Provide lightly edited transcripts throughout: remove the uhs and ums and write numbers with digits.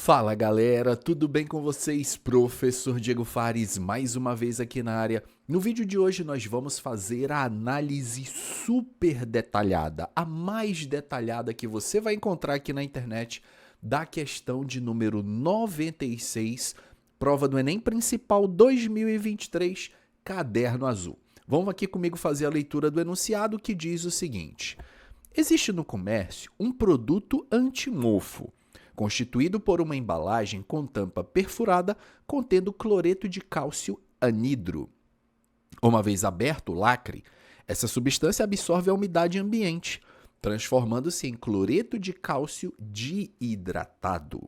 Fala galera, tudo bem com vocês? Professor Diego Fares, mais uma vez aqui na área. No vídeo de hoje nós vamos fazer a análise super detalhada, a mais detalhada que você vai encontrar aqui na internet, da questão de número 96, prova do Enem Principal 2023, caderno azul. Vamos aqui comigo fazer a leitura do enunciado que diz o seguinte: existe no comércio um produto antimofo, constituído por uma embalagem com tampa perfurada contendo cloreto de cálcio anidro. Uma vez aberto o lacre, essa substância absorve a umidade ambiente, transformando-se em cloreto de cálcio diidratado.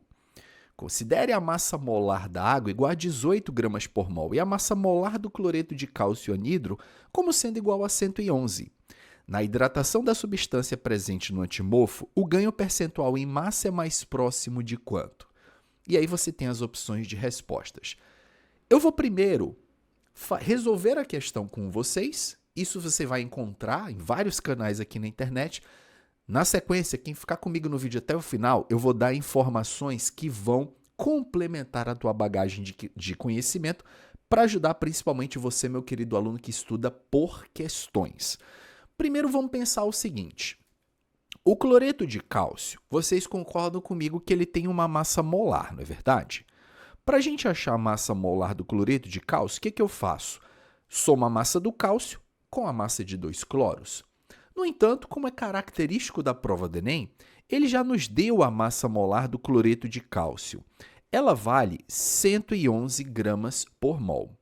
Considere a massa molar da água igual a 18 gramas por mol e a massa molar do cloreto de cálcio anidro como sendo igual a 111. Na hidratação da substância presente no antimofo, o ganho percentual em massa é mais próximo de quanto? E aí você tem as opções de respostas. Eu vou primeiro resolver a questão com vocês. Isso você vai encontrar em vários canais aqui na internet. Na sequência, quem ficar comigo no vídeo até o final, eu vou dar informações que vão complementar a tua bagagem de conhecimento para ajudar principalmente você, meu querido aluno que estuda por questões. Primeiro vamos pensar o seguinte: o cloreto de cálcio, vocês concordam comigo que ele tem uma massa molar, não é verdade? Para a gente achar a massa molar do cloreto de cálcio, o que eu faço? Somo a massa do cálcio com a massa de 2 cloros. No entanto, como é característico da prova do Enem, ele já nos deu a massa molar do cloreto de cálcio. Ela vale 111 gramas por mol.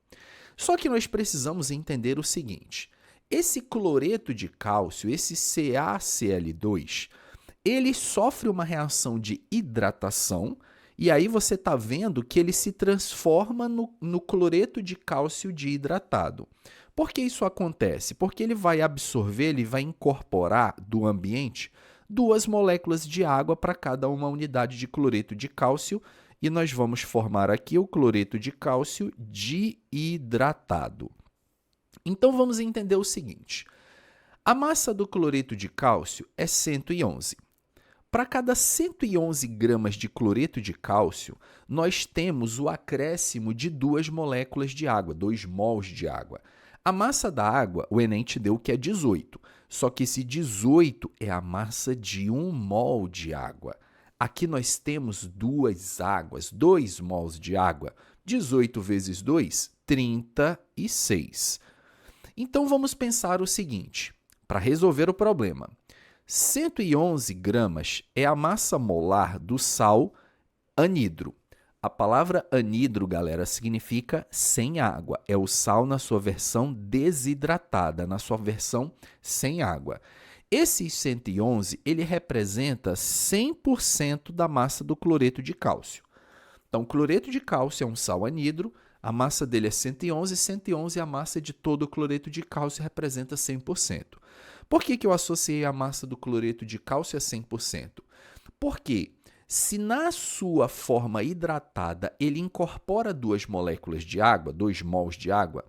Só que nós precisamos entender o seguinte: esse cloreto de cálcio, esse CaCl2, ele sofre uma reação de hidratação e aí você está vendo que ele se transforma no cloreto de cálcio diidratado. Por que isso acontece? Porque ele vai absorver, ele vai incorporar do ambiente 2 moléculas de água para cada uma unidade de cloreto de cálcio e nós vamos formar aqui o cloreto de cálcio diidratado. Então, vamos entender o seguinte: a massa do cloreto de cálcio é 111. Para cada 111 gramas de cloreto de cálcio, nós temos o acréscimo de 2 moléculas de água, 2 mols de água. A massa da água, o Enem te deu que é 18, só que esse 18 é a massa de 1 mol de água. Aqui nós temos 2 águas, 2 mols de água. 18 vezes 2, 36. Então, vamos pensar o seguinte, para resolver o problema. 111 gramas é a massa molar do sal anidro. A palavra anidro, galera, significa sem água. É o sal na sua versão desidratada, na sua versão sem água. Esse 111, ele representa 100% da massa do cloreto de cálcio. Então, o cloreto de cálcio é um sal anidro. A massa dele é 111, 111 é a massa de todo o cloreto de cálcio e representa 100%. Por que eu associei a massa do cloreto de cálcio a 100%? Porque se na sua forma hidratada ele incorpora 2 moléculas de água, 2 mols de água,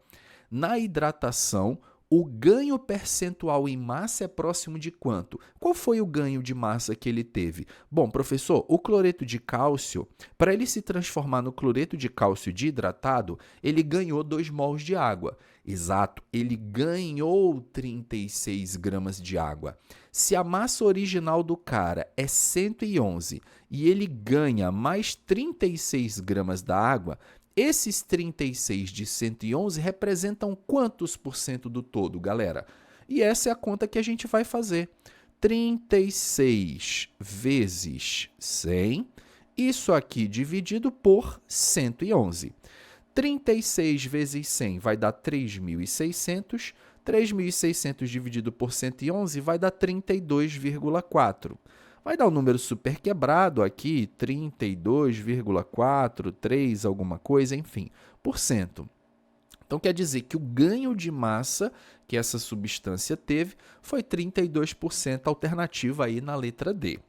na hidratação o ganho percentual em massa é próximo de quanto? Qual foi o ganho de massa que ele teve? Bom, professor, o cloreto de cálcio, para ele se transformar no cloreto de cálcio diidratado, ele ganhou 2 mols de água. Exato, ele ganhou 36 gramas de água. Se a massa original do cara é 111 e ele ganha mais 36 gramas da água, esses 36 de 111 representam quantos por cento do todo, galera? E essa é a conta que a gente vai fazer. 36 vezes 100, isso aqui dividido por 111. 36 vezes 100 vai dar 3.600. 3.600 dividido por 111 vai dar 32,4. Vai dar um número super quebrado aqui, 32,4, 3 alguma coisa, enfim, por cento. Então, quer dizer que o ganho de massa que essa substância teve foi 32%, alternativa aí na letra D.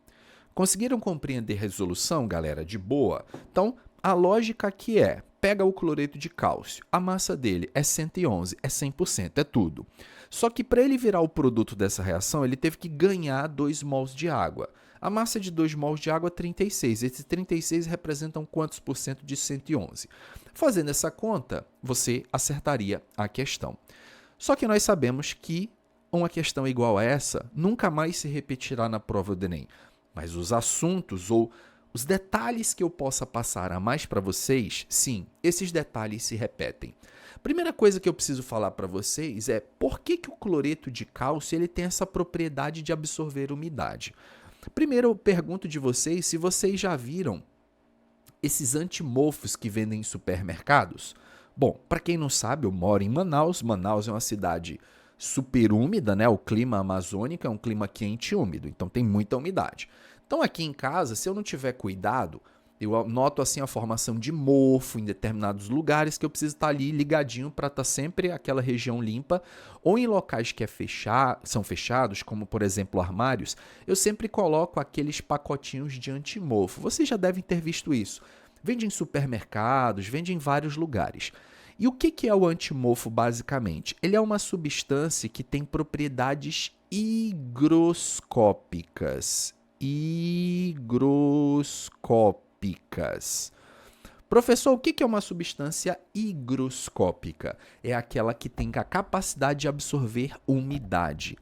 Conseguiram compreender a resolução, galera? De boa? Então, a lógica aqui é, pega o cloreto de cálcio, a massa dele é 111, é 100%, é tudo. Só que para ele virar o produto dessa reação, ele teve que ganhar 2 mols de água. A massa de 2 mols de água é 36. Esses 36 representam quantos por cento de 111? Fazendo essa conta, você acertaria a questão. Só que nós sabemos que uma questão igual a essa nunca mais se repetirá na prova do Enem. Mas os assuntos ou os detalhes que eu possa passar a mais para vocês, sim, esses detalhes se repetem. Primeira coisa que eu preciso falar para vocês é por que o cloreto de cálcio ele tem essa propriedade de absorver umidade. Primeiro eu pergunto de vocês se vocês já viram esses antimofos que vendem em supermercados. Bom, para quem não sabe, eu moro em Manaus. Manaus é uma cidade super úmida, né? O clima amazônico é um clima quente e úmido, então tem muita umidade. Então aqui em casa, se eu não tiver cuidado, eu noto assim a formação de mofo em determinados lugares que eu preciso estar ali ligadinho para estar sempre aquela região limpa, ou em locais que são fechados, como por exemplo armários, eu sempre coloco aqueles pacotinhos de antimofo. Vocês já devem ter visto isso. Vende em supermercados, vende em vários lugares. E o que é o antimofo basicamente? Ele é uma substância que tem propriedades higroscópicas. Higroscópicas. Professor, o que é uma substância higroscópica? É aquela que tem a capacidade de absorver umidade.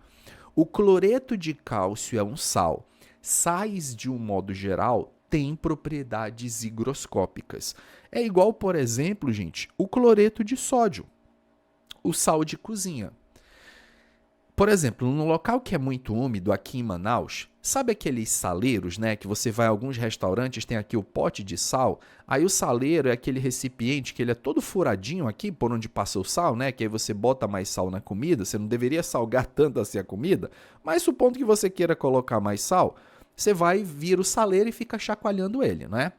O cloreto de cálcio é um sal. Sais, de um modo geral, têm propriedades higroscópicas. É igual, por exemplo, gente, o cloreto de sódio, o sal de cozinha. Por exemplo, num local que é muito úmido, aqui em Manaus, sabe aqueles saleiros, né? Que você vai a alguns restaurantes, tem aqui o pote de sal, aí o saleiro é aquele recipiente que ele é todo furadinho aqui, por onde passa o sal, né? Que aí você bota mais sal na comida, você não deveria salgar tanto assim a comida, mas supondo que você queira colocar mais sal, você vai vir o saleiro e fica chacoalhando ele, né?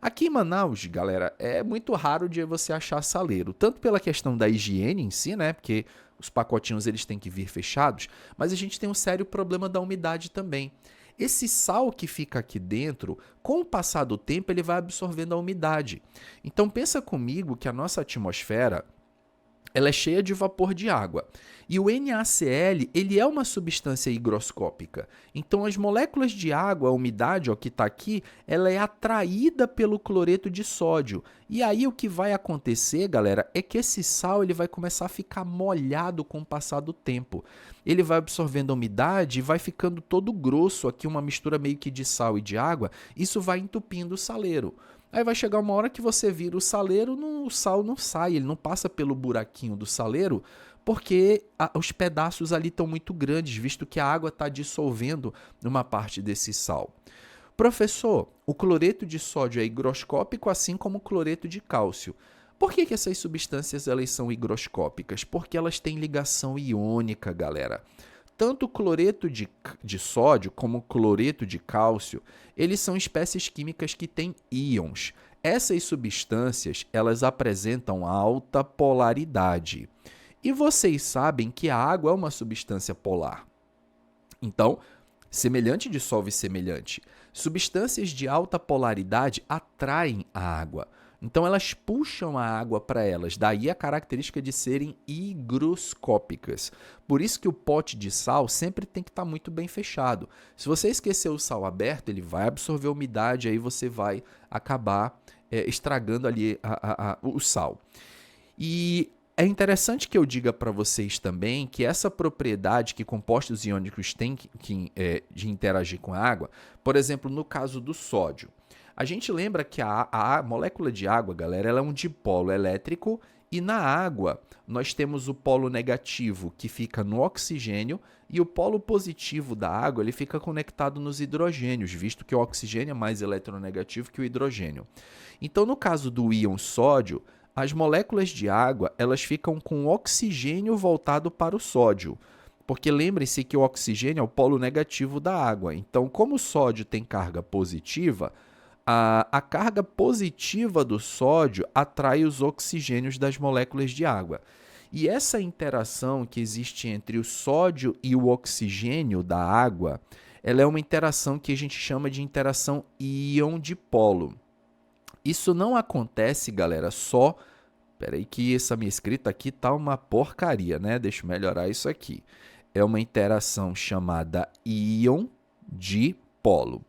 Aqui em Manaus, galera, é muito raro de você achar saleiro, tanto pela questão da higiene em si, né? Porque os pacotinhos eles têm que vir fechados, mas a gente tem um sério problema da umidade também. Esse sal que fica aqui dentro, com o passar do tempo, ele vai absorvendo a umidade. Então pensa comigo que a nossa atmosfera ela é cheia de vapor de água. E o NaCl, ele é uma substância higroscópica. Então, as moléculas de água, a umidade, ó, que está aqui, ela é atraída pelo cloreto de sódio. E aí, o que vai acontecer, galera, é que esse sal ele vai começar a ficar molhado com o passar do tempo. Ele vai absorvendo a umidade e vai ficando todo grosso aqui, uma mistura meio que de sal e de água. Isso vai entupindo o saleiro. Aí vai chegar uma hora que você vira o saleiro, o sal não sai, ele não passa pelo buraquinho do saleiro, porque os pedaços ali estão muito grandes, visto que a água está dissolvendo uma parte desse sal. Professor, o cloreto de sódio é higroscópico, assim como o cloreto de cálcio. Por que essas substâncias elas são higroscópicas? Porque elas têm ligação iônica, galera. Tanto o cloreto de sódio como o cloreto de cálcio, eles são espécies químicas que têm íons. Essas substâncias, elas apresentam alta polaridade. E vocês sabem que a água é uma substância polar. Então, semelhante dissolve semelhante. Substâncias de alta polaridade atraem a água. Então, elas puxam a água para elas. Daí a característica de serem higroscópicas. Por isso que o pote de sal sempre tem que estar muito bem fechado. Se você esquecer o sal aberto, ele vai absorver a umidade, aí você vai acabar estragando ali o sal. E é interessante que eu diga para vocês também que essa propriedade que compostos iônicos têm de interagir com a água, por exemplo, no caso do sódio, a gente lembra que a molécula de água, galera, ela é um dipolo elétrico e na água nós temos o polo negativo que fica no oxigênio e o polo positivo da água ele fica conectado nos hidrogênios, visto que o oxigênio é mais eletronegativo que o hidrogênio. Então, no caso do íon sódio, as moléculas de água elas ficam com o oxigênio voltado para o sódio. Porque lembrem-se que o oxigênio é o polo negativo da água. Então, como o sódio tem carga positiva, a carga positiva do sódio atrai os oxigênios das moléculas de água. E essa interação que existe entre o sódio e o oxigênio da água, ela é uma interação que a gente chama de interação íon-dipolo. Isso não acontece, galera, só... Peraí que essa minha escrita aqui tá uma porcaria, né? Deixa eu melhorar isso aqui. É uma interação chamada íon-dipolo. dipolo.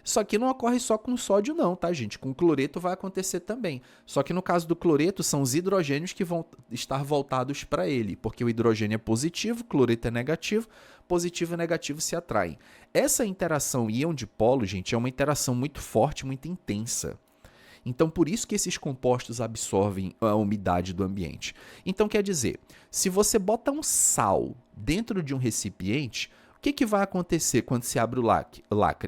Só que não ocorre só com sódio não, tá, gente? Com cloreto vai acontecer também. Só que no caso do cloreto, são os hidrogênios que vão estar voltados para ele, porque o hidrogênio é positivo, o cloreto é negativo, positivo e negativo se atraem. Essa interação íon-dipolo, gente, é uma interação muito forte, muito intensa. Então, por isso que esses compostos absorvem a umidade do ambiente. Então, quer dizer, se você bota um sal dentro de um recipiente, o que vai acontecer quando se abre o lacre?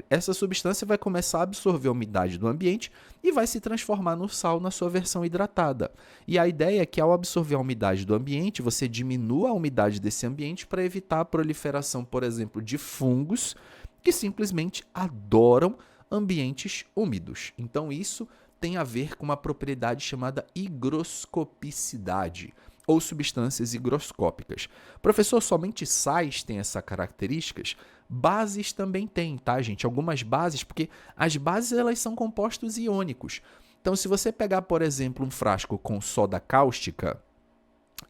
Essa substância vai começar a absorver a umidade do ambiente e vai se transformar no sal na sua versão hidratada. E a ideia é que ao absorver a umidade do ambiente, você diminua a umidade desse ambiente para evitar a proliferação, por exemplo, de fungos que simplesmente adoram ambientes úmidos. Então isso tem a ver com uma propriedade chamada higroscopicidade, ou substâncias higroscópicas. Professor, somente sais têm essas características? Bases também têm, tá, gente? Algumas bases, porque as bases elas são compostos iônicos. Então, se você pegar, por exemplo, um frasco com soda cáustica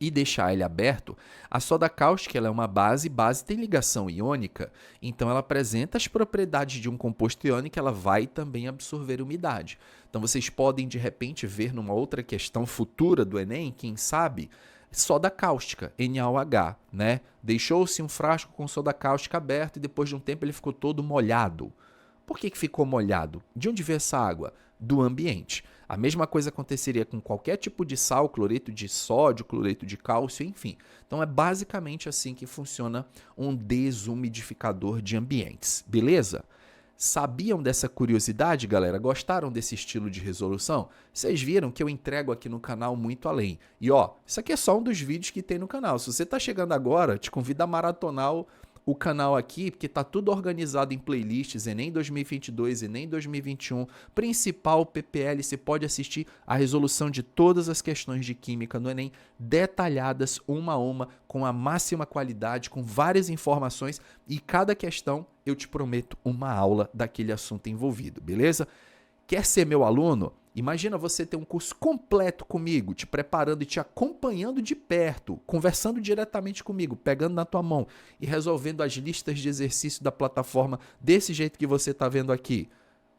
e deixar ele aberto, a soda cáustica ela é uma base tem ligação iônica, então ela apresenta as propriedades de um composto iônico, ela vai também absorver umidade. Então vocês podem de repente ver numa outra questão futura do Enem, quem sabe, soda cáustica, NaOH, né? Deixou-se um frasco com soda cáustica aberto e depois de um tempo ele ficou todo molhado. Por que ficou molhado? De onde veio essa água? Do ambiente. A mesma coisa aconteceria com qualquer tipo de sal, cloreto de sódio, cloreto de cálcio, enfim. Então é basicamente assim que funciona um desumidificador de ambientes, beleza? Sabiam dessa curiosidade, galera? Gostaram desse estilo de resolução? Vocês viram que eu entrego aqui no canal muito além. E ó, isso aqui é só um dos vídeos que tem no canal. Se você está chegando agora, te convido a maratonar o canal aqui, porque tá tudo organizado em playlists, Enem 2022, Enem 2021, principal PPL, você pode assistir a resolução de todas as questões de química no Enem, detalhadas uma a uma, com a máxima qualidade, com várias informações, e cada questão eu te prometo uma aula daquele assunto envolvido, beleza? Quer ser meu aluno? Imagina você ter um curso completo comigo, te preparando e te acompanhando de perto, conversando diretamente comigo, pegando na tua mão e resolvendo as listas de exercício da plataforma desse jeito que você está vendo aqui.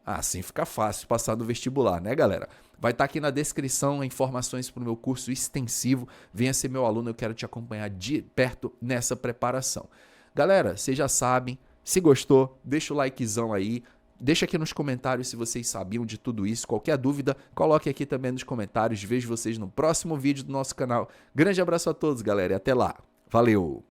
Assim fica fácil passar no vestibular, né, galera? Vai estar aqui na descrição informações para o meu curso extensivo. Venha ser meu aluno, eu quero te acompanhar de perto nessa preparação. Galera, vocês já sabem, se gostou, deixa o likezão aí. Deixa aqui nos comentários se vocês sabiam de tudo isso. Qualquer dúvida, coloque aqui também nos comentários. Vejo vocês no próximo vídeo do nosso canal. Grande abraço a todos, galera, e até lá. Valeu!